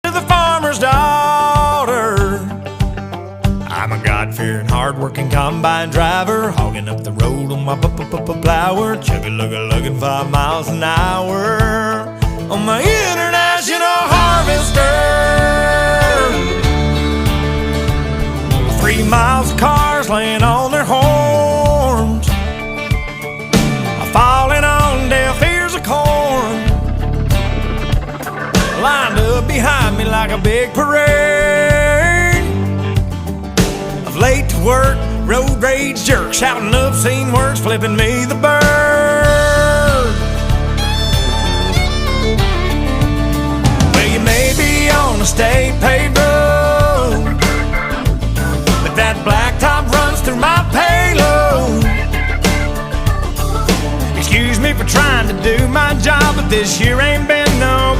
to the farmer's daughter. I'm a God-fearing, hard-working combine driver, hogging up the road on my plower, chugga-lugga-lugging 5 miles an hour on my international harvester. 3 miles of cars laying on their horns, falling on deaf ears of corn, lined up behind me like a big parade of late to work, road rage jerks, shouting obscene words, flipping me the bird. Well, you may be on a state paved road, but that blacktop runs through my payload. Excuse me for trying to do my job, but this year ain't been no